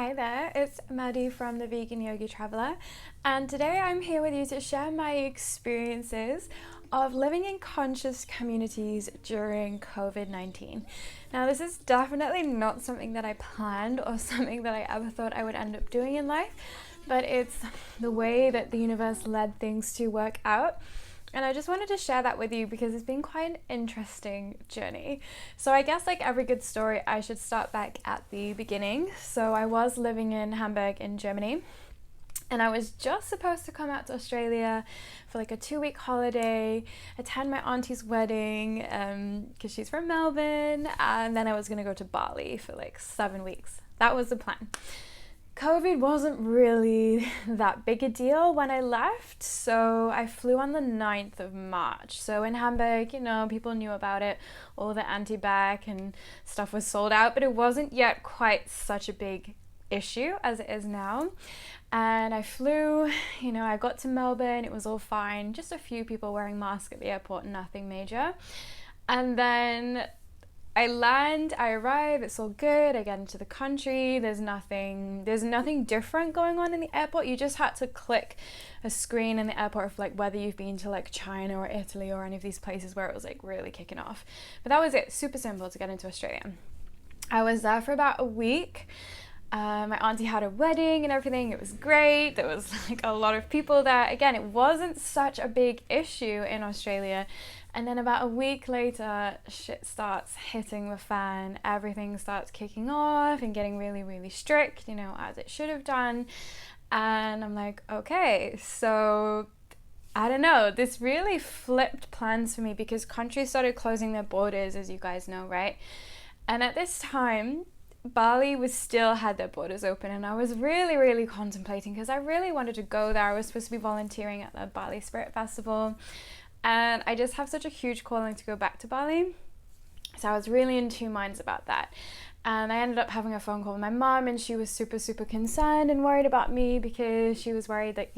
Hi there, it's Maddie from the Vegan Yogi Traveller, and today I'm here with you to share my experiences of living in conscious communities during COVID-19. Now, this is definitely not something that I planned or something that I ever thought I would end up doing in life, but it's the way that the universe led things to work out. And I just wanted to share that with you because it's been quite an interesting journey. So I guess like every good story, I should start back at the beginning. So I was living in Hamburg in Germany, and I was just supposed to come out to Australia for like a 2-week holiday, attend my auntie's wedding because she's from Melbourne, and then I was going to go to Bali for like 7 weeks. That was the plan. COVID wasn't really that big a deal when I left, so I flew on the 9th of March. So in Hamburg, people knew about it, all the anti-bac and stuff was sold out, but it wasn't yet quite such a big issue as it is now. And I flew, I got to Melbourne, it was all fine, just a few people wearing masks at the airport, nothing major. And then I land, I arrive, it's all good, I get into the country, there's nothing different going on in the airport. You just had to click a screen in the airport of like whether you've been to like China or Italy or any of these places where it was like really kicking off. But that was it, super simple to get into Australia. I was there for about a week. My auntie had a wedding and everything, it was great, there was like a lot of people there. Again, it wasn't such a big issue in Australia. And then about a week later, shit starts hitting the fan, everything starts kicking off and getting really, really strict, as it should have done. And I'm like, okay, so I don't know, this really flipped plans for me because countries started closing their borders, as you guys know, right? And at this time, Bali was still had their borders open, and I was really, really contemplating because I really wanted to go there. I was supposed to be volunteering at the Bali Spirit Festival, and I just have such a huge calling to go back to Bali. So I was really in two minds about that. And I ended up having a phone call with my mom, and she was super, super concerned and worried about me because she was worried that,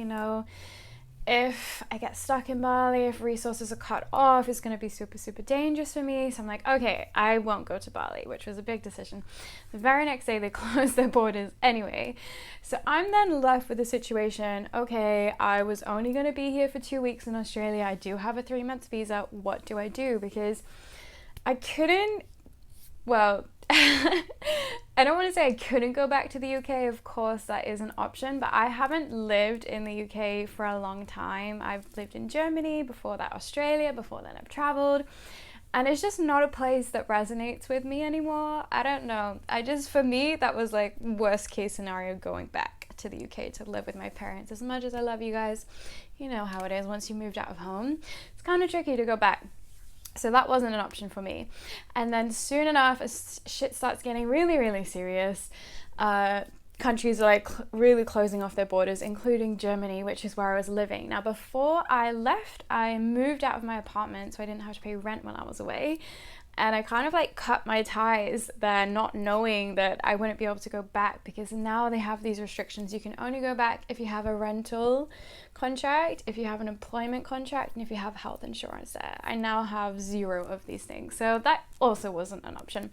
if I get stuck in Bali, if resources are cut off, it's going to be super, super dangerous for me. So I'm like, okay, I won't go to Bali, which was a big decision. The very next day, they closed their borders anyway. So I'm then left with the situation, okay, I was only going to be here for 2 weeks in Australia. I do have a 3-month visa. What do I do? Because I couldn't, I don't want to say I couldn't go back to the UK, of course that is an option, but I haven't lived in the UK for a long time. I've lived in Germany, before that Australia, before then I've traveled, and it's just not a place that resonates with me anymore. I don't know, for me that was like worst case scenario, going back to the UK to live with my parents. As much as I love you guys, you know how it is once you moved out of home, it's kind of tricky to go back. So that wasn't an option for me. And then soon enough, as shit starts getting really, really serious, countries are like really closing off their borders, including Germany, which is where I was living. Now, before I left, I moved out of my apartment so I didn't have to pay rent when I was away. And I kind of like cut my ties there, not knowing that I wouldn't be able to go back because now they have these restrictions. You can only go back if you have a rental contract, if you have an employment contract, and if you have health insurance there. I now have 0 of these things. So that also wasn't an option.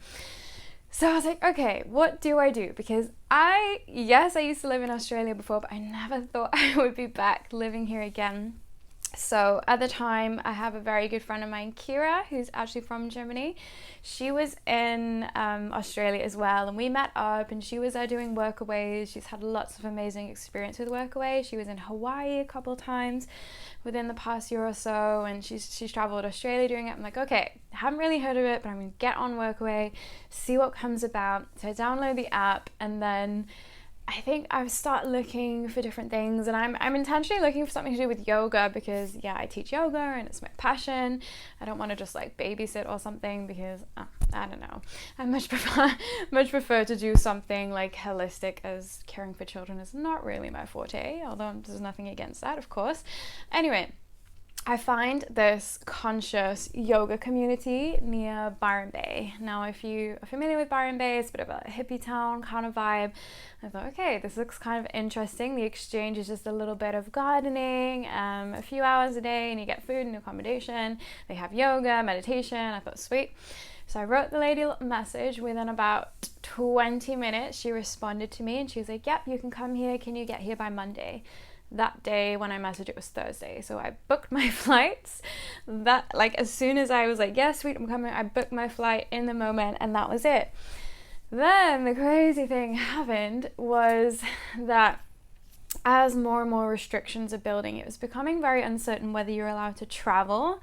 So I was like, okay, what do I do? Because I used to live in Australia before, but I never thought I would be back living here again. So at the time, I have a very good friend of mine, Kira, who's actually from Germany. She was in Australia as well, and we met up, and she was there doing workaways. She's had lots of amazing experience with workaways. She was in Hawaii a couple times within the past year or so, and she's traveled Australia doing it. I'm like, okay, I haven't really heard of it, but I'm going to get on Workaway, see what comes about. So I download the app, and then I think I've started looking for different things, and I'm intentionally looking for something to do with yoga because I teach yoga and it's my passion. I don't want to just like babysit or something because I don't know. I much prefer to do something like holistic, as caring for children is not really my forte, although there's nothing against that, of course. Anyway, I find this conscious yoga community near Byron Bay. Now, if you are familiar with Byron Bay, it's a bit of a hippie town kind of vibe. I thought, okay, this looks kind of interesting. The exchange is just a little bit of gardening, a few hours a day, and you get food and accommodation. They have yoga, meditation. I thought, sweet. So I wrote the lady a message. Within about 20 minutes, she responded to me and she was like, yep, you can come here. Can you get here by Monday? That day when I messaged, it was Thursday. So I booked my flights. That, like, as soon as I was like, yes, sweet, I'm coming, I booked my flight in the moment, and that was it. Then the crazy thing happened was that as more and more restrictions are building, it was becoming very uncertain whether you're allowed to travel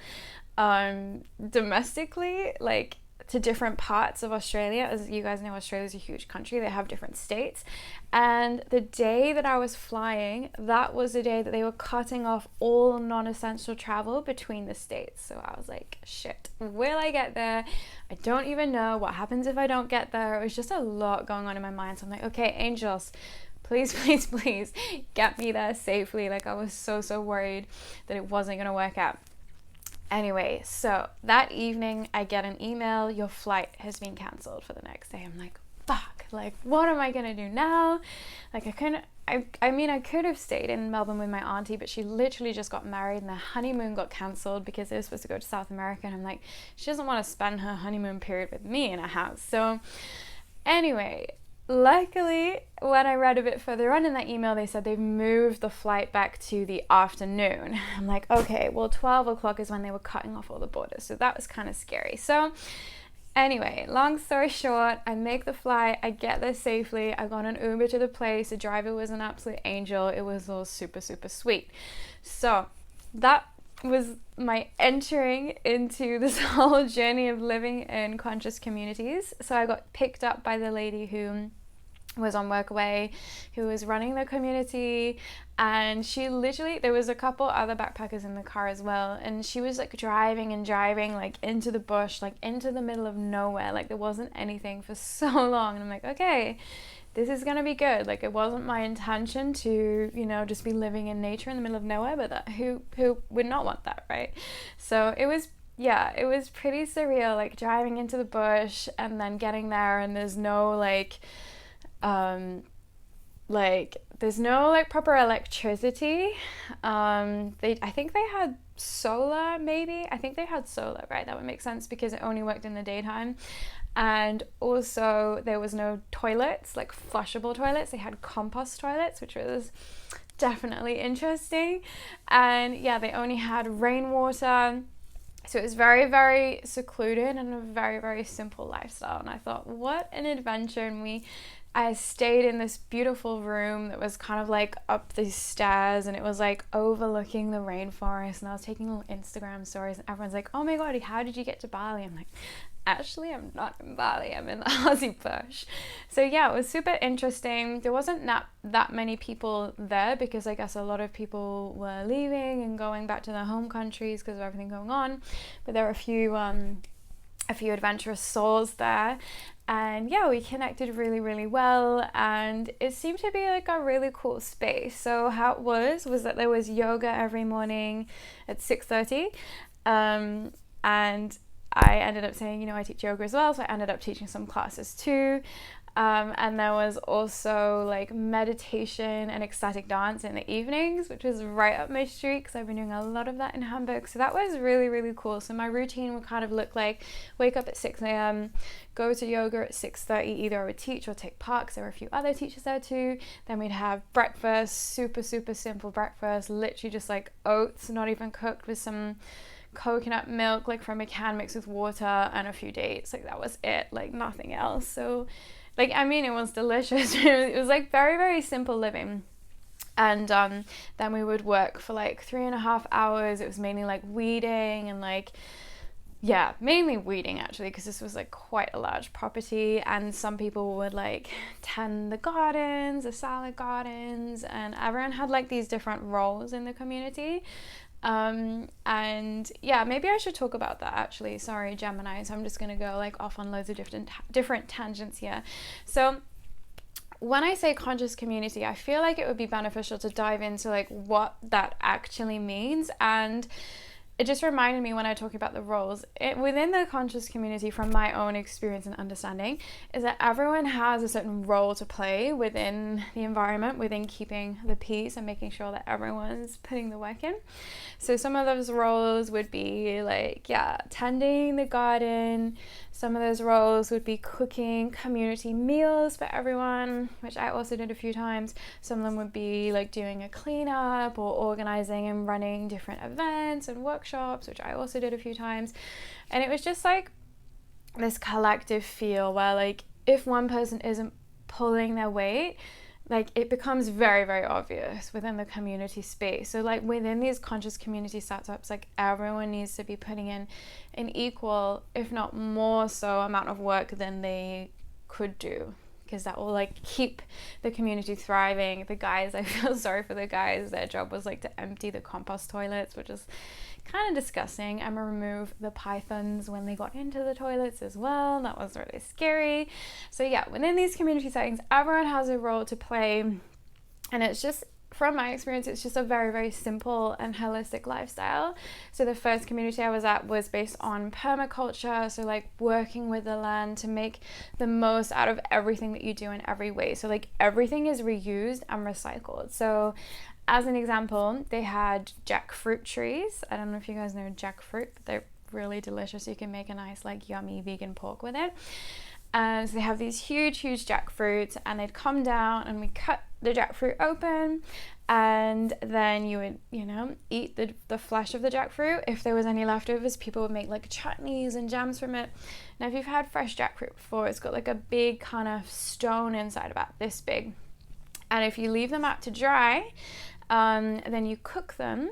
domestically, like to different parts of Australia. As you guys know, Australia's a huge country. They have different states. And the day that I was flying, that was the day that they were cutting off all non-essential travel between the states. So I was like, shit, will I get there? I don't even know what happens if I don't get there. It was just a lot going on in my mind. So I'm like, okay, angels, please, please, please get me there safely. Like, I was so worried that it wasn't going to work out. Anyway, so that evening I get an email, your flight has been cancelled for the next day. I'm like, fuck, like, what am I gonna do now? Like, I mean, I could have stayed in Melbourne with my auntie, but she literally just got married and the honeymoon got cancelled because they were supposed to go to South America. And I'm like, she doesn't want to spend her honeymoon period with me in a house. So anyway, luckily, when I read a bit further on in that email, they said they've moved the flight back to the afternoon. I'm like, okay, well, 12 o'clock is when they were cutting off all the borders. So that was kind of scary. So anyway, long story short, I make the flight. I get there safely. I got an Uber to the place. The driver was an absolute angel. It was all super sweet. So that was my entering into this whole journey of living in conscious communities. So I got picked up by the lady who was on Workaway, who was running the community, and she literally, there was a couple other backpackers in the car as well, and she was like driving like into the bush, like into the middle of nowhere, like there wasn't anything for so long. And I'm like, okay, this is gonna be good. Like, it wasn't my intention to, you know, just be living in nature in the middle of nowhere, but that, who would not want that, right? So it was pretty surreal, like driving into the bush and then getting there, and there's no there's no proper electricity. I think they had solar, maybe. I think they had solar, right? That would make sense because it only worked in the daytime. And also there was no toilets, like flushable toilets. They had compost toilets, which was definitely interesting. And yeah, they only had rainwater. So it was very secluded and a very simple lifestyle. And I thought, what an adventure. And I stayed in this beautiful room that was kind of like up these stairs, and it was like overlooking the rainforest, and I was taking little Instagram stories, and everyone's like, oh my god, how did you get to Bali? I'm like, actually, I'm not in Bali, I'm in the Aussie bush. So yeah, it was super interesting. There wasn't that many people there because I guess a lot of people were leaving and going back to their home countries because of everything going on, but there were a few adventurous souls there. And yeah, we connected really well, and it seemed to be like a really cool space. So how it was that there was yoga every morning at 6:30, and I ended up saying, you know, I teach yoga as well, so I ended up teaching some classes too. And there was also like meditation and ecstatic dance in the evenings, which was right up my street because I've been doing a lot of that in Hamburg. So that was really cool. So my routine would kind of look like wake up at 6 a.m, go to yoga at 6:30. Either I would teach or take part because there were a few other teachers there too. Then we'd have breakfast, super simple breakfast, literally just like oats, not even cooked, with some coconut milk like from a can mixed with water and a few dates. Like that was it, like nothing else. So like, I mean, it was delicious. It was like very simple living. And then we would work for like 3.5 hours. It was mainly like weeding and like, yeah, mainly weeding actually, because this was like quite a large property, and some people would like tend the gardens, the salad gardens, and everyone had like these different roles in the community. And yeah, maybe I should talk about that actually. Sorry, Gemini, so I'm just gonna go like off on loads of different tangents here. So when I say conscious community, I feel like it would be beneficial to dive into like what that actually means. And it just reminded me when I talk about the roles within the conscious community, from my own experience and understanding, is that everyone has a certain role to play within the environment, within keeping the peace and making sure that everyone's putting the work in. So some of those roles would be like, tending the garden. Some of those roles would be cooking community meals for everyone, which I also did a few times. Some of them would be like doing a cleanup or organizing and running different events and workshops, which I also did a few times. And it was just like this collective feel where, like, if one person isn't pulling their weight, like, it becomes very, very obvious within the community space. So like within these conscious community setups, like everyone needs to be putting in an equal, if not more so, amount of work than they could do, because that will like keep the community thriving. The guys, I feel sorry for the guys, their job was like to empty the compost toilets, which is kind of disgusting, and remove the pythons when they got into the toilets as well. That was really scary. So yeah, within these community settings, everyone has a role to play, and it's just, from my experience, it's just a very, very simple and holistic lifestyle. So the first community I was at was based on permaculture, so like working with the land to make the most out of everything that you do in every way. So like everything is reused and recycled. So as an example, they had jackfruit trees. I don't know if you guys know jackfruit, but they're really delicious. You can make a nice like yummy vegan pork with it. And so they have these huge jackfruits, and they'd come down and we cut the jackfruit open, and then you would, eat the flesh of the jackfruit. If there was any leftovers, people would make like chutneys and jams from it. Now, if you've had fresh jackfruit before, it's got like a big kind of stone inside, about this big. And if you leave them out to dry, then you cook them,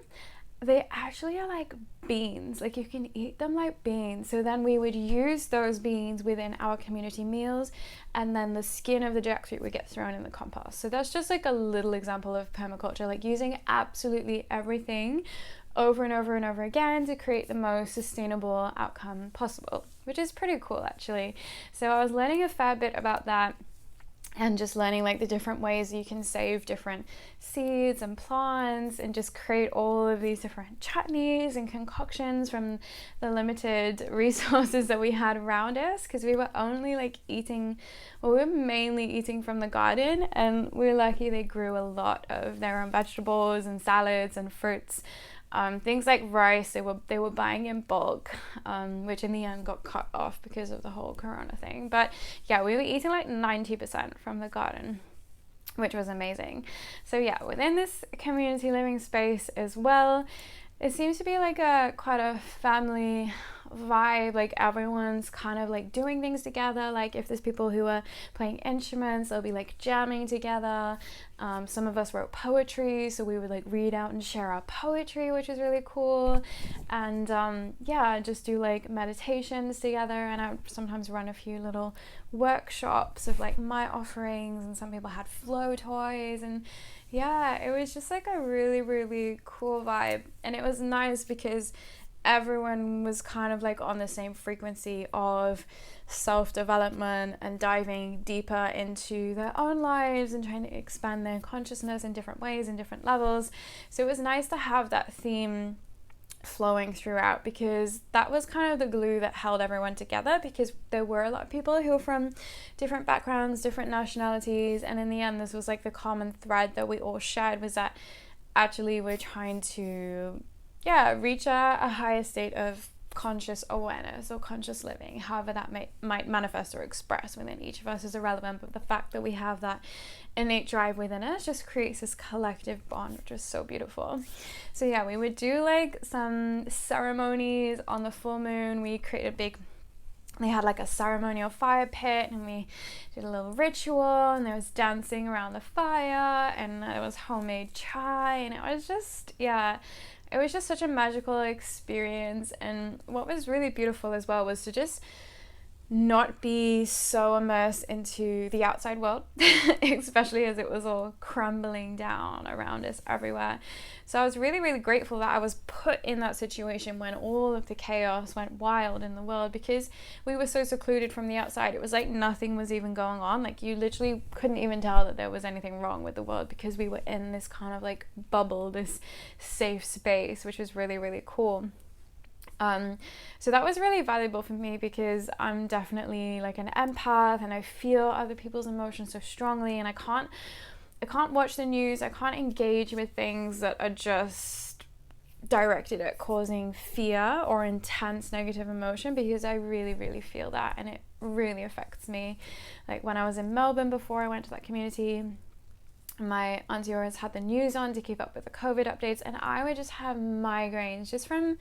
they actually are like beans. Like, you can eat them like beans. So then we would use those beans within our community meals, and then the skin of the jackfruit would get thrown in the compost. So that's just like a little example of permaculture, like using absolutely everything over and over and over again to create the most sustainable outcome possible, which is pretty cool actually. So I was learning a fair bit about that, and just learning like the different ways you can save different seeds and plants and just create all of these different chutneys and concoctions from the limited resources that we had around us, because we were only like eating, well, we were mainly eating from the garden, and we're lucky they grew a lot of their own vegetables and salads and fruits. Things like rice, they were buying in bulk, which in the end got cut off because of the whole corona thing. But yeah, we were eating like 90% from the garden, which was amazing. So yeah, within this community living space as well, it seems to be like quite a family vibe. Like everyone's kind of like doing things together. Like if there's people who are playing instruments, they'll be like jamming together. Some of us wrote poetry, so we would like read out and share our poetry, which is really cool. And just do like meditations together, and I would sometimes run a few little workshops of like my offerings, and some people had flow toys, and yeah, it was just like a really, really cool vibe. And it was nice because everyone was kind of like on the same frequency of self-development and diving deeper into their own lives and trying to expand their consciousness in different ways and different levels. So it was nice to have that theme flowing throughout, because that was kind of the glue that held everyone together, because there were a lot of people who were from different backgrounds, different nationalities, and in the end this was like the common thread that we all shared, was that actually we're trying to reach a higher state of conscious awareness or conscious living, however that might manifest or express within each of us is irrelevant, but the fact that we have that innate drive within us just creates this collective bond, which is so beautiful. So yeah, we would do like some ceremonies on the full moon. We created they had like a ceremonial fire pit, and we did a little ritual, and there was dancing around the fire, and there was homemade chai, and it was just such a magical experience. And what was really beautiful as well was to just not be so immersed into the outside world, especially as it was all crumbling down around us everywhere. So I was really, really grateful that I was put in that situation when all of the chaos went wild in the world, because we were so secluded from the outside. It was like nothing was even going on. Like you literally couldn't even tell that there was anything wrong with the world, because we were in this kind of like bubble, this safe space, which was really, really cool. So that was really valuable for me because I'm definitely like an empath and I feel other people's emotions so strongly, and I can't watch the news, I can't engage with things that are just directed at causing fear or intense negative emotion, because I really, really feel that and it really affects me. Like when I was in Melbourne before I went to that community, my auntie always had the news on to keep up with the COVID updates, and I would just have migraines just from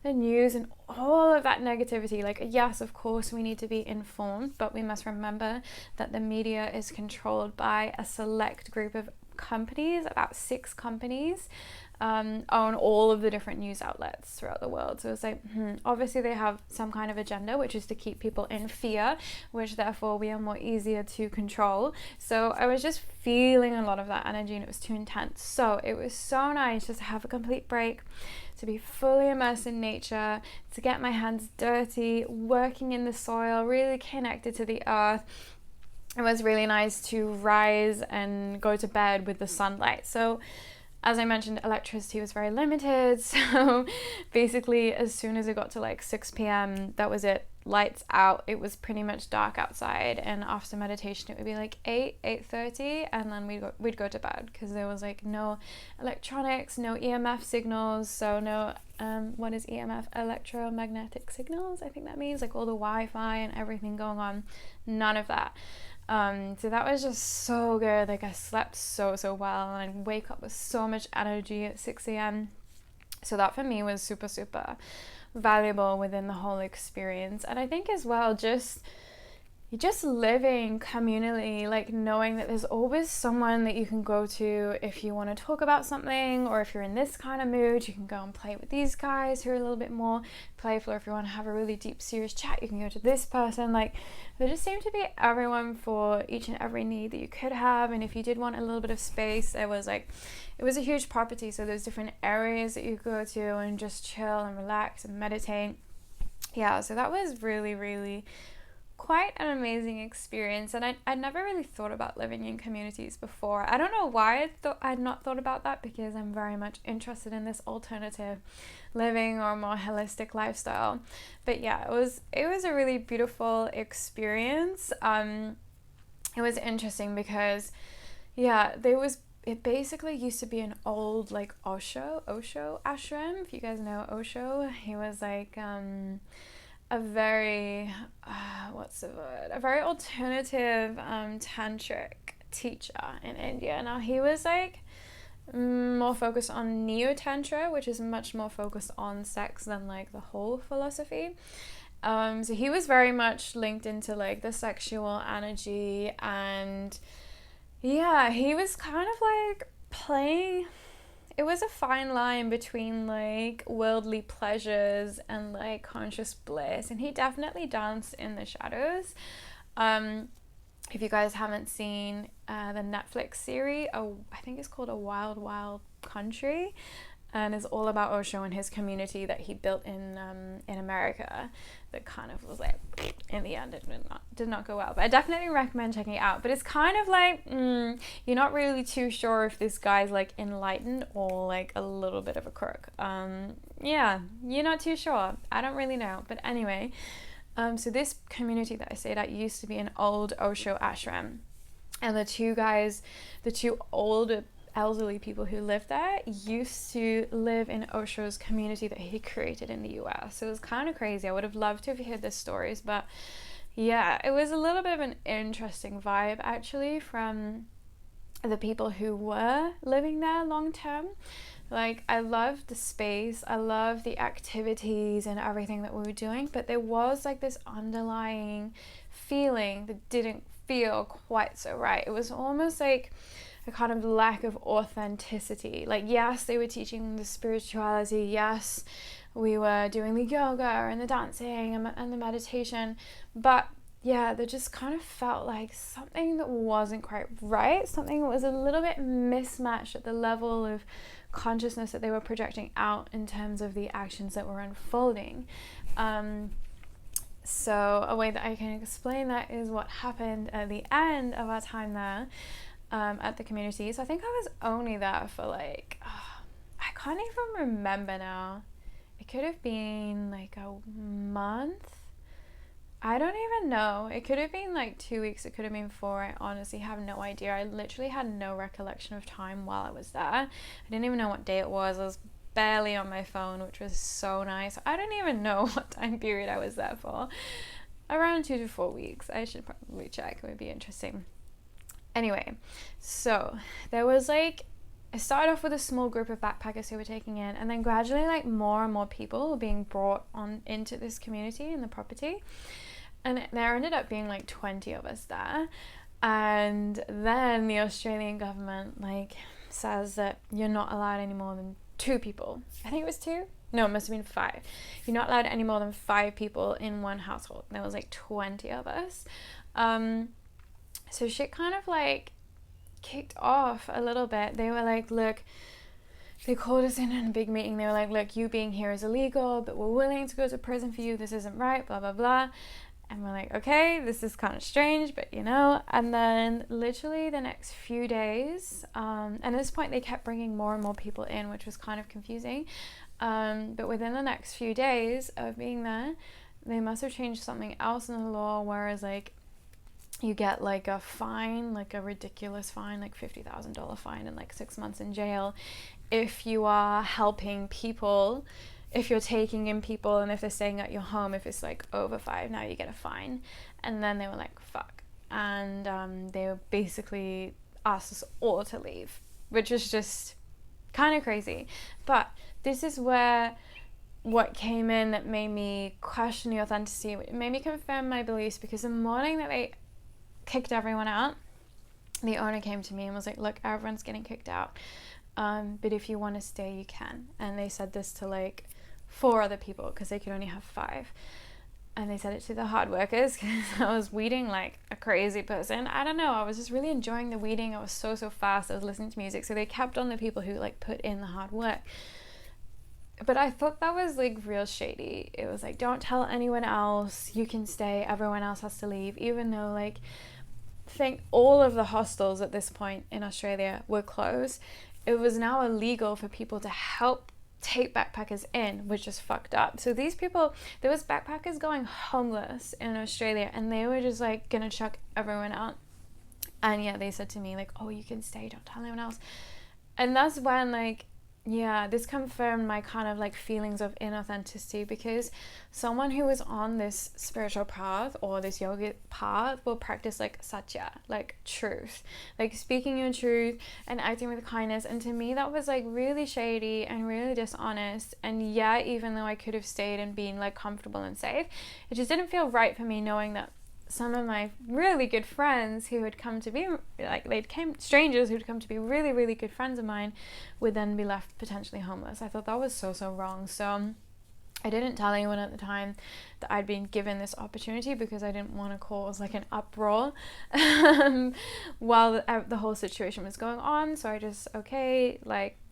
the news and all of that negativity. Like, yes, of course we need to be informed, but we must remember that the media is controlled by a select group of companies. About 6 companies own all of the different news outlets throughout the world. So it's like, obviously they have some kind of agenda, which is to keep people in fear, which therefore we are more easier to control. So I was just feeling a lot of that energy and it was too intense. So it was so nice just to have a complete break, to be fully immersed in nature, to get my hands dirty, working in the soil, really connected to the earth. It was really nice to rise and go to bed with the sunlight. So as I mentioned, electricity was very limited. So basically as soon as it got to like 6 p.m, that was it. Lights out. It was pretty much dark outside, and after meditation it would be like 8:30, and then we'd go to bed because there was like no electronics, no EMF signals. So no what is EMF? Electromagnetic signals, I think that means, like all the Wi-Fi and everything going on. None of that. So that was just so good. Like I slept so well, and I'd wake up with so much energy at 6 a.m. So that for me was super valuable within the whole experience. And I think as well, just living communally, like knowing that there's always someone that you can go to if you want to talk about something, or if you're in this kind of mood, you can go and play with these guys who are a little bit more playful, or if you want to have a really deep serious chat, you can go to this person. Like there just seemed to be everyone for each and every need that you could have. And if you did want a little bit of space, it was a huge property, so there's different areas that you go to and just chill and relax and meditate. Yeah, so that was really quite an amazing experience. And I'd never really thought about living in communities before. I don't know why I'd not thought about that, because I'm very much interested in this alternative living or more holistic lifestyle. But yeah, it was a really beautiful experience. It was interesting because it basically used to be an old like Osho ashram. If you guys know Osho, he was like a very a very alternative tantric teacher in India. Now he was like more focused on neo-tantra, which is much more focused on sex than like the whole philosophy. So he was very much linked into like the sexual energy, and yeah, he was kind of like playing. It was a fine line between like worldly pleasures and like conscious bliss, and he definitely danced in the shadows. If you guys haven't seen the Netflix series, I think it's called A Wild Wild Country, and is all about Osho and his community that he built in America. That kind of was like, in the end, it did not go well. But I definitely recommend checking it out. But it's kind of like, you're not really too sure if this guy's like enlightened or like a little bit of a crook. Yeah, you're not too sure. I don't really know. But anyway, so this community that I stayed at used to be an old Osho ashram. And the two old elderly people who lived there used to live in Osho's community that he created in the US. So it was kind of crazy. I would have loved to have heard the stories, but yeah, it was a little bit of an interesting vibe actually from the people who were living there long term. Like I loved the space, I loved the activities and everything that we were doing, but there was like this underlying feeling that didn't feel quite so right. It was almost like a kind of lack of authenticity. Like, yes, they were teaching the spirituality. Yes, we were doing the yoga and the dancing and the meditation. But yeah, they just kind of felt like something that wasn't quite right. Something that was a little bit mismatched at the level of consciousness that they were projecting out in terms of the actions that were unfolding. So a way that I can explain that is what happened at the end of our time there. At the community. So I think I was only there for like, I can't even remember now it could have been like a month. I don't even know. It could have been like 2 weeks. It could have been 4. I honestly have no idea. I literally had no recollection of time while I was there. I didn't even know what day it was. I was barely on my phone, which was so nice. I don't even know what time period I was there for. Around 2 to 4 weeks. I should probably check. It would be interesting. Anyway, so there was like, I started off with a small group of backpackers who were taking in, and then gradually like more and more people were being brought on into this community and the property. And there ended up being like 20 of us there. And then the Australian government like says that you're not allowed any more than 2 people. I think it was 2. No, it must have been 5. You're not allowed any more than 5 people in one household. And there was like 20 of us. So shit kind of like kicked off a little bit. They were like, look, they called us in a big meeting. They were like, look, you being here is illegal, but we're willing to go to prison for you. This isn't right, blah, blah, blah. And we're like, okay, this is kind of strange, but you know. And then literally the next few days, and at this point they kept bringing more and more people in, which was kind of confusing. But within the next few days of being there, they must have changed something else in the law, whereas like you get like a fine, like a ridiculous fine, like $50,000 fine and like 6 months in jail if you are helping people, if you're taking in people, and if they're staying at your home. If it's like over 5, now you get a fine. And then they were like, fuck. And they were basically asked us all to leave, which was just kind of crazy. But this is where what came in that made me question the authenticity. It made me confirm my beliefs, because the morning that they kicked everyone out, the owner came to me and was like, look, everyone's getting kicked out, but if you want to stay, you can. And they said this to like 4 other people, because they could only have 5. And they said it to the hard workers, because I was weeding like a crazy person. I don't know, I was just really enjoying the weeding. I was so fast. I was listening to music, so they kept on the people who like put in the hard work. But I thought that was like real shady. It was like, don't tell anyone else, you can stay, everyone else has to leave. Even though like, I think all of the hostels at this point in Australia were closed. It was now illegal for people to help take backpackers in, which is fucked up. So these people, there was backpackers going homeless in Australia, and they were just like gonna chuck everyone out. And yeah, they said to me like, oh, you can stay, don't tell anyone else. And that's when like, yeah, this confirmed my kind of like feelings of inauthenticity, because someone who is on this spiritual path or this yoga path will practice like satya, like truth, like speaking your truth and acting with kindness. And to me that was like really shady and really dishonest. And yeah, even though I could have stayed and been like comfortable and safe, it just didn't feel right for me, knowing that some of my really good friends who had come to be like, strangers who'd come to be really, really good friends of mine, would then be left potentially homeless. I thought that was so wrong. So I didn't tell anyone at the time that I'd been given this opportunity, because I didn't want to cause like an uproar while the whole situation was going on. So I just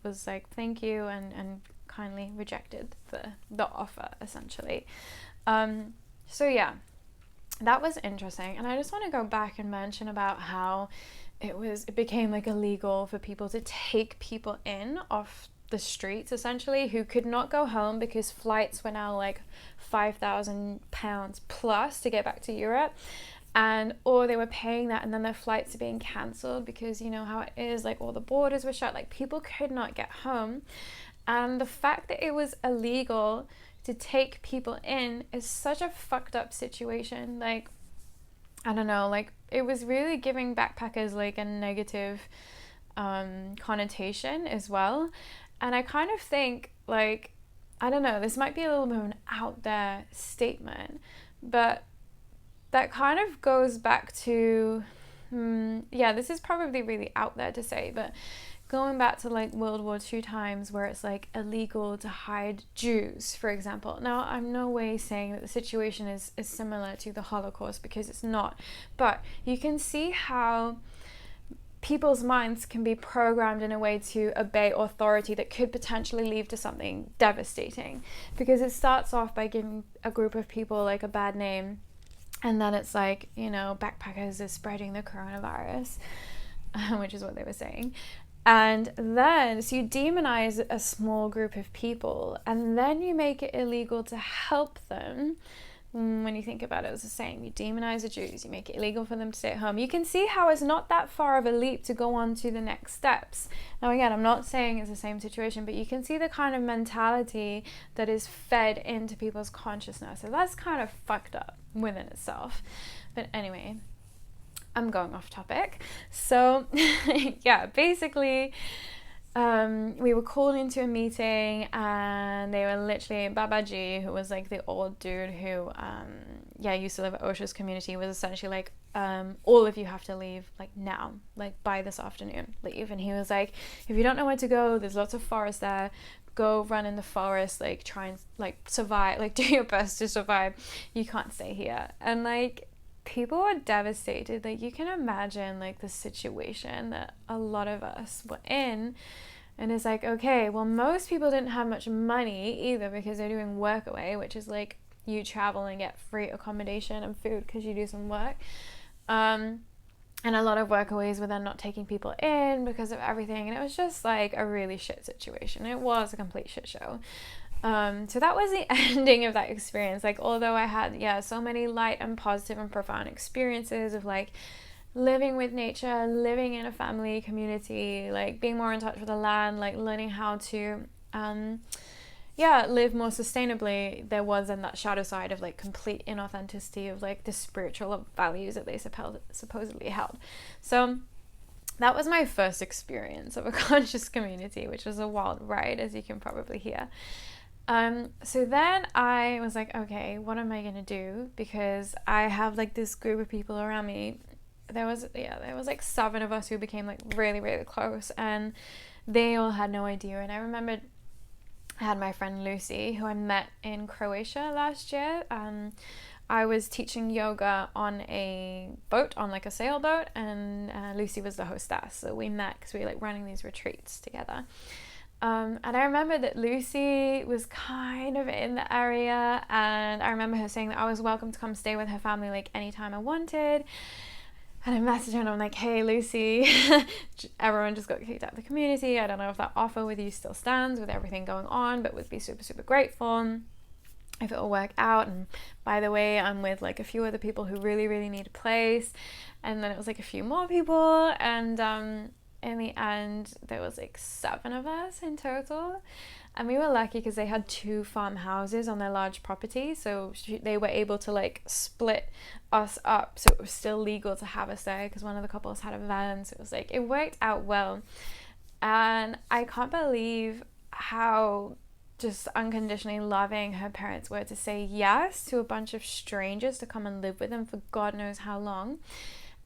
was like thank you, and kindly rejected the offer essentially. So yeah, that was interesting. And I just want to go back and mention about how it became like illegal for people to take people in off the streets, essentially, who could not go home, because flights were now like £5,000 plus to get back to Europe, or they were paying that, and then their flights are being cancelled, because you know how it is, like all the borders were shut, like people could not get home. And the fact that it was illegal to take people in is such a fucked up situation. Like, I don't know, like it was really giving backpackers like a negative connotation as well. And I kind of think like, I don't know, this might be a little bit of an out there statement, but that kind of goes back to, this is probably really out there to say, but going back to like World War II times, where it's like illegal to hide Jews, for example. Now, I'm no way saying that the situation is similar to the Holocaust, because it's not. But you can see how people's minds can be programmed in a way to obey authority that could potentially lead to something devastating. Because it starts off by giving a group of people like a bad name, and then it's like, you know, backpackers are spreading the coronavirus, which is what they were saying. And then, so you demonize a small group of people, and then you make it illegal to help them. When you think about it, it's the same. You demonize the Jews, you make it illegal for them to stay at home. You can see how it's not that far of a leap to go on to the next steps. Now, again, I'm not saying it's the same situation, but you can see the kind of mentality that is fed into people's consciousness. So that's kind of fucked up within itself. But anyway, I'm going off topic. So yeah, basically, we were called into a meeting, and they were literally, Babaji, who was like the old dude who used to live at Osha's community, was essentially like, all of you have to leave like now, like by this afternoon, leave. And he was like, if you don't know where to go, there's lots of forest there, go run in the forest, like try and like survive, like do your best to survive, you can't stay here. And like, people were devastated. Like, you can imagine like the situation that a lot of us were in. And it's like, okay, well, most people didn't have much money either, because they're doing work away, which is like you travel and get free accommodation and food because you do some work. And a lot of workaways were then not taking people in because of everything. And it was just like a really shit situation. It was a complete shit show. So that was the ending of that experience. Like, although I had, so many light and positive and profound experiences of like living with nature, living in a family community, like being more in touch with the land, like learning how to, live more sustainably, there was then that shadow side of like complete inauthenticity of like the spiritual values that they supposedly held. So that was my first experience of a conscious community, which was a wild ride, as you can probably hear. So then I was like, okay, what am I gonna do? Because I have like this group of people around me. There was like 7 of us who became like really, really close, and they all had no idea. And I remembered I had my friend Lucy, who I met in Croatia last year. I was teaching yoga on a boat, on like a sailboat, and Lucy was the hostess. So we met because we were like running these retreats together. And I remember that Lucy was kind of in the area, and I remember her saying that I was welcome to come stay with her family like anytime I wanted. And I messaged her and I'm like, hey Lucy, everyone just got kicked out of the community. I don't know if that offer with you still stands with everything going on, but would be super, super grateful if it'll work out. And by the way, I'm with like a few other people who really, really need a place. And then it was like a few more people, and in the end there was like 7 of us in total. And we were lucky because they had 2 farmhouses on their large property, so they were able to like split us up, so it was still legal to have us there because one of the couples had a van. So it was like, it worked out well. And I can't believe how just unconditionally loving her parents were to say yes to a bunch of strangers to come and live with them for God knows how long.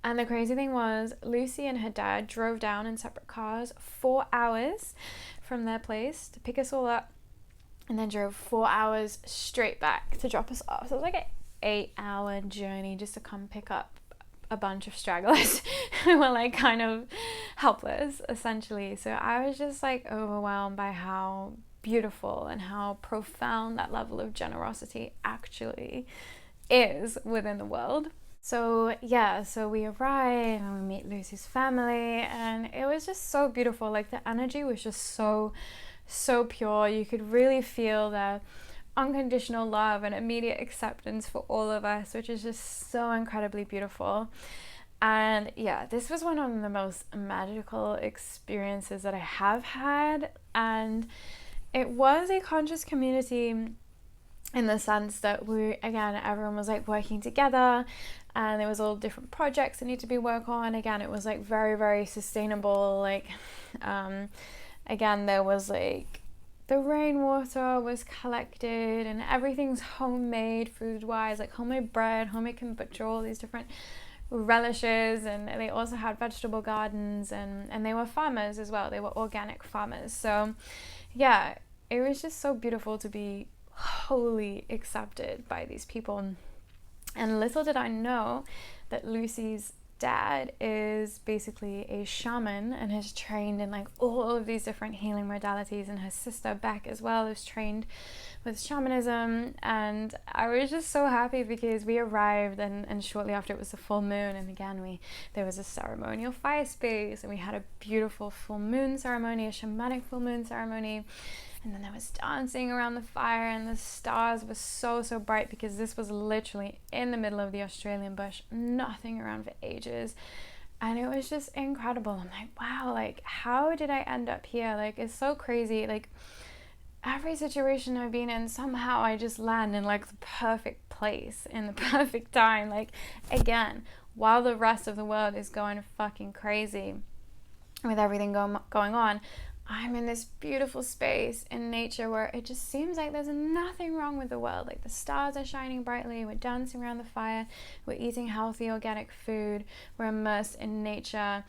And the crazy thing was, Lucy and her dad drove down in separate cars 4 hours from their place to pick us all up, and then drove 4 hours straight back to drop us off. So it was like an 8-hour journey just to come pick up a bunch of stragglers who were like kind of helpless, essentially. So I was just like overwhelmed by how beautiful and how profound that level of generosity actually is within the world. So we arrive and we meet Lucy's family, and it was just so beautiful. Like, the energy was just so pure. You could really feel the unconditional love and immediate acceptance for all of us, which is just so incredibly beautiful. And this was one of the most magical experiences that I have had. And it was a conscious community in the sense that everyone was like working together, and there was all different projects that need to be worked on. Again, it was like very, very sustainable. Like, there was like the rainwater was collected, and everything's homemade food-wise, like homemade bread, homemade kombucha, all these different relishes. And they also had vegetable gardens, and they were farmers as well. They were organic farmers. So it was just so beautiful to be wholly accepted by these people. And little did I know that Lucy's dad is basically a shaman and has trained in like all of these different healing modalities, and her sister Beck as well is trained with shamanism. And I was just so happy because we arrived and shortly after it was the full moon, and again there was a ceremonial fire space, and we had a beautiful full moon ceremony, a shamanic full moon ceremony. And then there was dancing around the fire, and the stars were so bright because this was literally in the middle of the Australian bush, nothing around for ages. And it was just incredible. I'm like, wow, like how did I end up here? Like, it's so crazy. Like every situation I've been in, somehow I just land in like the perfect place in the perfect time. Like, again, while the rest of the world is going fucking crazy with everything going on, I'm in this beautiful space in nature where it just seems like there's nothing wrong with the world. Like the stars are shining brightly, we're dancing around the fire, we're eating healthy organic food, we're immersed in nature,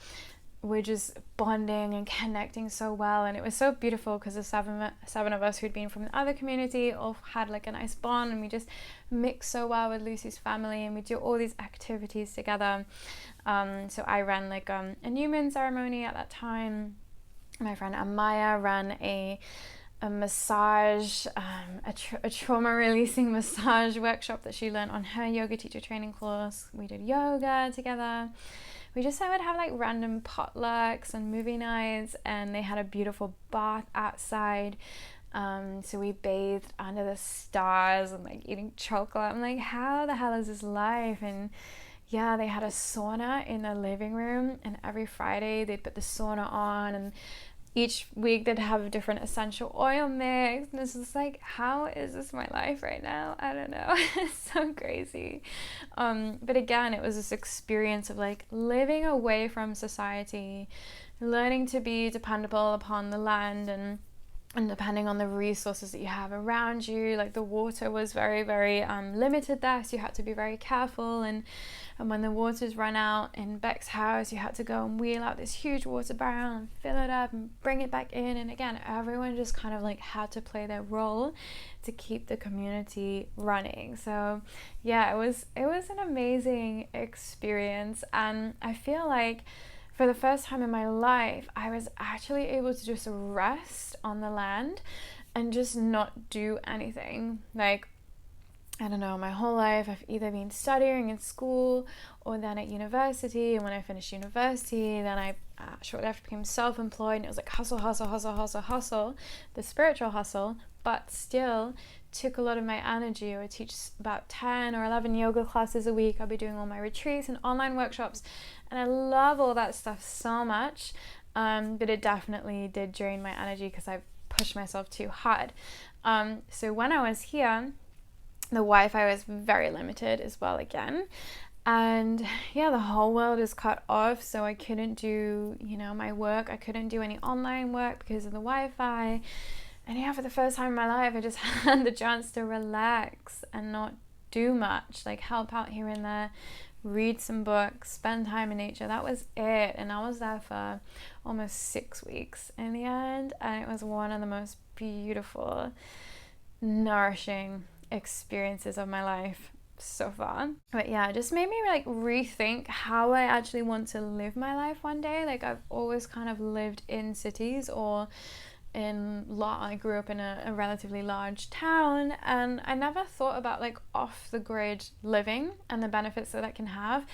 we're just bonding and connecting so well. And it was so beautiful because the seven of us who'd been from the other community all had like a nice bond, and we just mixed so well with Lucy's family, and we do all these activities together. So I ran like a new moon ceremony at that time. My friend Amaya ran a massage, a trauma releasing massage workshop that she learned on her yoga teacher training course. We did yoga together. We just would have like random potlucks and movie nights, and they had a beautiful bath outside. So we bathed under the stars and like eating chocolate. I'm like, how the hell is this life? And yeah, they had a sauna in the living room, and every Friday they'd put the sauna on, and each week they'd have a different essential oil mix. And it's just like, how is this my life right now? I don't know. It's so crazy. But again, it was this experience of like living away from society, learning to be dependable upon the land, and depending on the resources that you have around you. Like the water was very limited there, so you had to be very careful. And when the waters run out in Beck's house, you had to go and wheel out this huge water barrel and fill it up and bring it back in. And again, everyone just kind of like had to play their role to keep the community running. So yeah, it was an amazing experience. And I feel like for the first time in my life, I was actually able to just rest on the land and just not do anything. Like, I don't know, my whole life I've either been studying in school or then at university. And when I finished university, then I shortly after became self-employed, and it was like hustle, the spiritual hustle, but still took a lot of my energy. I would teach about 10 or 11 yoga classes a week. I'll be doing all my retreats and online workshops, and I love all that stuff so much, but it definitely did drain my energy because I pushed myself too hard. So when I was here, the Wi-Fi was very limited as well again. And yeah, the whole world is cut off, so I couldn't do, my work. I couldn't do any online work because of the Wi-Fi. And yeah, for the first time in my life, I just had the chance to relax and not do much, like help out here and there, read some books, spend time in nature. That was it. And I was there for almost 6 weeks in the end, and it was one of the most beautiful, nourishing experiences of my life so far. But yeah, it just made me like rethink how I actually want to live my life one day. Like I've always kind of lived in cities or I grew up in a relatively large town, and I never thought about like off the grid living and the benefits that can have.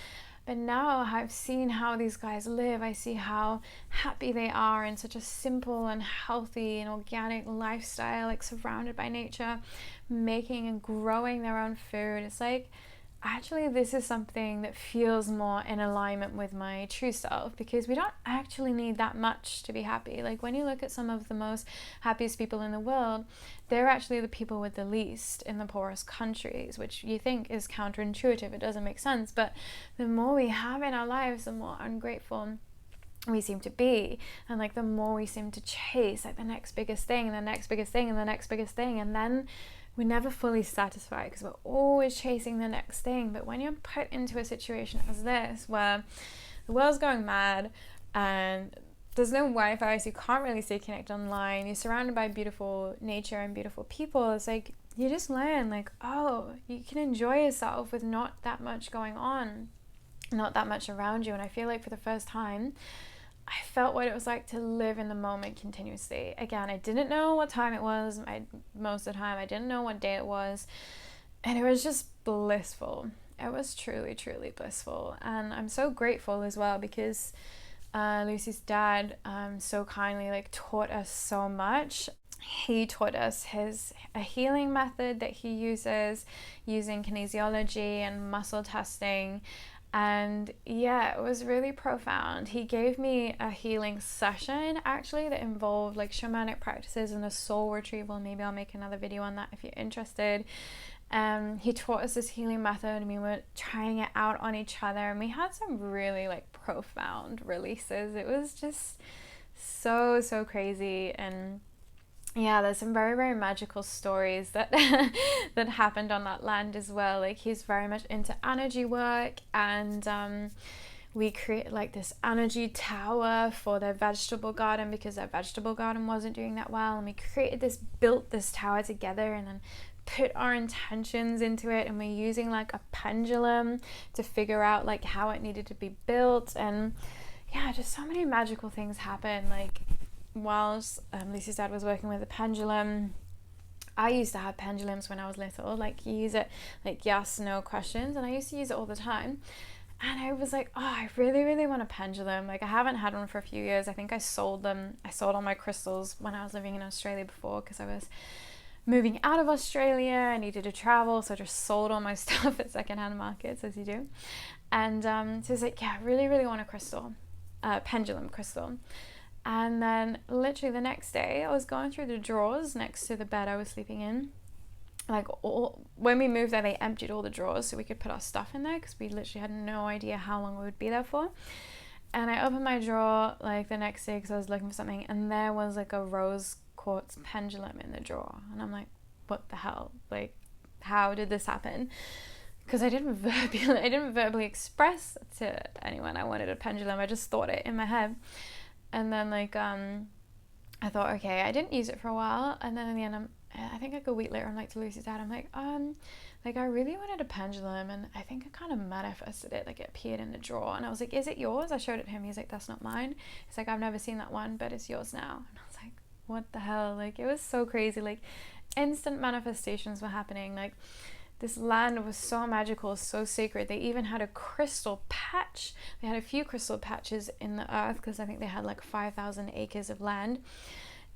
But now I've seen how these guys live. I see how happy they are in such a simple and healthy and organic lifestyle, like surrounded by nature, making and growing their own food. It's like, actually, this is something that feels more in alignment with my true self, because we don't actually need that much to be happy. Like when you look at some of the most happiest people in the world, they're actually the people with the least in the poorest countries, which you think is counterintuitive. It doesn't make sense. But the more we have in our lives, the more ungrateful we seem to be, and like the more we seem to chase like the next biggest thing and the next biggest thing and the next biggest thing, and then we're never fully satisfied because we're always chasing the next thing. But when you're put into a situation as this, where the world's going mad and there's no Wi-Fi, so you can't really stay connected online, you're surrounded by beautiful nature and beautiful people, it's like you just learn like, oh, you can enjoy yourself with not that much going on. not that much around you. And I feel like for the first time, I felt what it was like to live in the moment continuously. Again, I didn't know what time it was. Most of the time, I didn't know what day it was. And it was just blissful. It was truly, truly blissful. And I'm so grateful as well because Lucy's dad so kindly taught us so much. He taught us a healing method that he uses using kinesiology and muscle testing. And yeah, it was really profound. He gave me a healing session actually that involved shamanic practices and a soul retrieval. Maybe I'll make another video on that if you're interested. He taught us this healing method and we were trying it out on each other, and we had some really profound releases. It was just so crazy. And yeah, there's some very, very magical stories that that happened on that land as well. He's very much into energy work, and we created this energy tower for their vegetable garden because their vegetable garden wasn't doing that well, and we built this tower together, and then put our intentions into it, and we're using a pendulum to figure out how it needed to be built. And yeah, just so many magical things happen. Whilst Lucy's dad was working with a pendulum, I used to have pendulums when I was little. You use it yes, no questions, and I used to use it all the time. And I was oh, I really, really want a pendulum. I haven't had one for a few years. I think I sold them. I sold all my crystals when I was living in Australia before because I was moving out of Australia. I needed to travel, so I just sold all my stuff at secondhand markets, as you do. And so I was yeah, I really, really want a crystal, pendulum crystal. And then literally the next day, I was going through the drawers next to the bed I was sleeping in. When we moved there, they emptied all the drawers so we could put our stuff in there because we literally had no idea how long we would be there for. And I opened my drawer the next day because I was looking for something, and there was a rose quartz pendulum in the drawer. And I'm what the hell? How did this happen? Because I didn't verbally express to anyone I wanted a pendulum. I just thought it in my head. And then I thought, okay, I didn't use it for a while, and then in the end, I think a week later, I'm to Lucy's dad, I'm I really wanted a pendulum, and I think I kind of manifested it, it appeared in the drawer. And I was is it yours? I showed it to him. He's that's not mine. He's I've never seen that one, but it's yours now. And I was what the hell? It was so crazy. Instant manifestations were happening. This land was so magical, so sacred. They even had a crystal patch. They had a few crystal patches in the earth because I think they had 5,000 acres of land.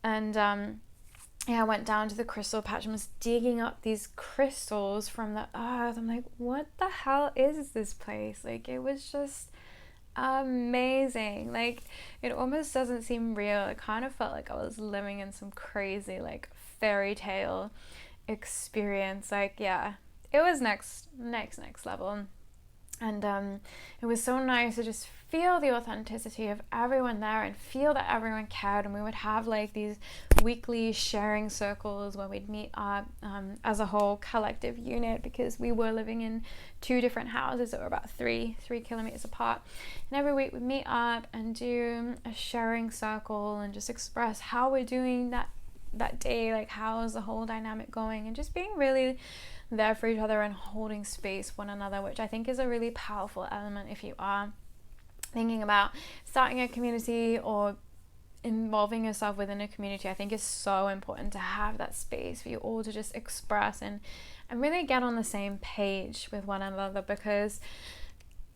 And yeah, I went down to the crystal patch and was digging up these crystals from the earth. I'm what the hell is this place? It was just amazing. It almost doesn't seem real. It kind of felt I was living in some crazy fairy tale experience. Yeah, it was next level. And it was so nice to just feel the authenticity of everyone there and feel that everyone cared. And we would have these weekly sharing circles where we'd meet up as a whole collective unit, because we were living in 2 different houses that were about 3 kilometers apart. And every week we'd meet up and do a sharing circle and just express how we're doing that day, how is the whole dynamic going, and just being really there for each other and holding space for one another, which I think is a really powerful element if you are thinking about starting a community or involving yourself within a community. I think it's so important to have that space for you all to just express and really get on the same page with one another, because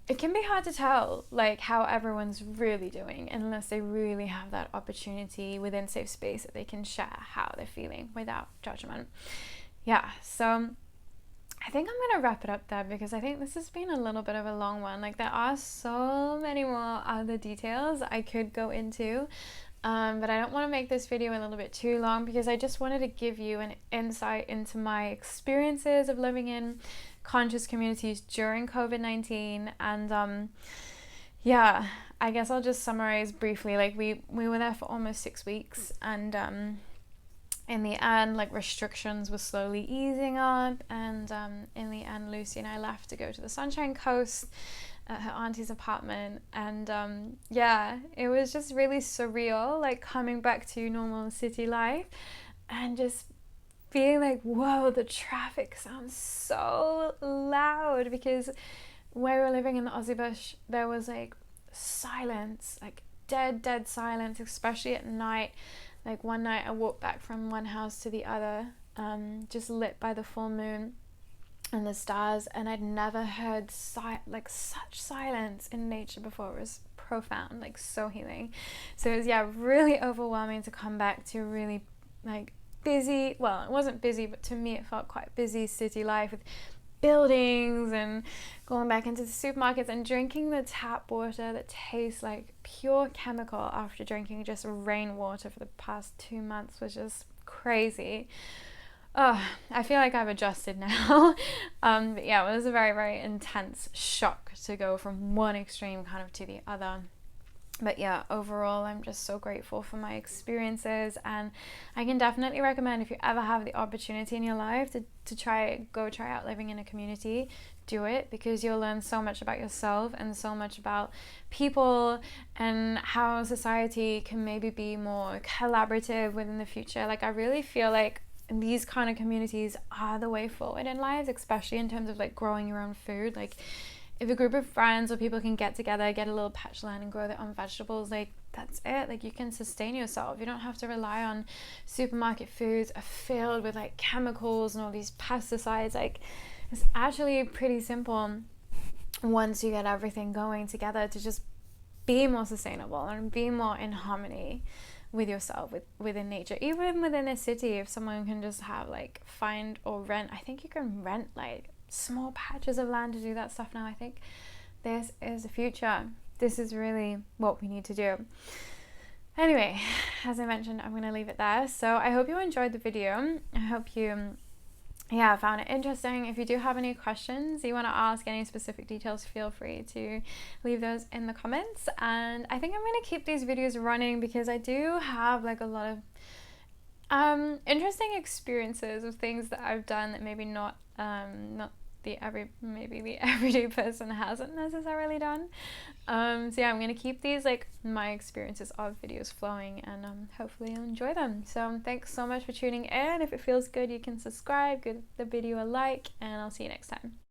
it can be hard to tell how everyone's really doing unless they really have that opportunity within safe space that they can share how they're feeling without judgment. Yeah, so I think I'm going to wrap it up there, because I think this has been a little bit of a long one. There are so many more other details I could go into, but I don't want to make this video a little bit too long, because I just wanted to give you an insight into my experiences of living in conscious communities during COVID-19. And yeah, I guess I'll just summarize briefly. We were there for almost 6 weeks, and in the end, restrictions were slowly easing up, and in the end, Lucy and I left to go to the Sunshine Coast at her auntie's apartment. And yeah, it was just really surreal, coming back to normal city life and just feeling whoa, the traffic sounds so loud, because where we were living in the Aussie bush, there was like silence, like dead silence, especially at night. Like one night I walked back from one house to the other, just lit by the full moon and the stars, and I'd never heard like such silence in nature before. It was profound, like so healing. So it was, yeah, really overwhelming to come back to really like busy, well, it wasn't busy, but to me it felt quite busy city life with buildings, and going back into the supermarkets and drinking the tap water that tastes like pure chemical after drinking just rainwater for the past 2 months was just crazy. Oh, I feel like I've adjusted now. But yeah, it was a very intense shock to go from one extreme kind of to the other. But yeah, overall, I'm just so grateful for my experiences, and I can definitely recommend, if you ever have the opportunity in your life to try out living in a community, do it, because you'll learn so much about yourself and so much about people and how society can maybe be more collaborative within the future. Like I really feel like these kind of communities are the way forward in life, especially in terms of like growing your own food. Like if a group of friends or people can get together, get a little patch of land and grow their own vegetables, like that's it. Like you can sustain yourself. You don't have to rely on supermarket foods are filled with like chemicals and all these pesticides. Like it's actually pretty simple once you get everything going together to just be more sustainable and be more in harmony with yourself, within nature. Even within a city, if someone can just have like find or rent, I think you can rent like small patches of land to do that stuff now. I think this is the future. This is really what we need to do. Anyway, as I mentioned, I'm going to leave it there. So I hope you enjoyed the video. I hope you found it interesting. If you do have any questions, you want to ask any specific details, feel free to leave those in the comments. And I think I'm going to keep these videos running because I do have like a lot of interesting experiences of things that I've done that maybe not the everyday person hasn't necessarily done. So yeah, I'm gonna keep these like my experiences of videos flowing, and hopefully you'll enjoy them. So thanks so much for tuning in. If it feels good, you can subscribe, give the video a like, and I'll see you next time.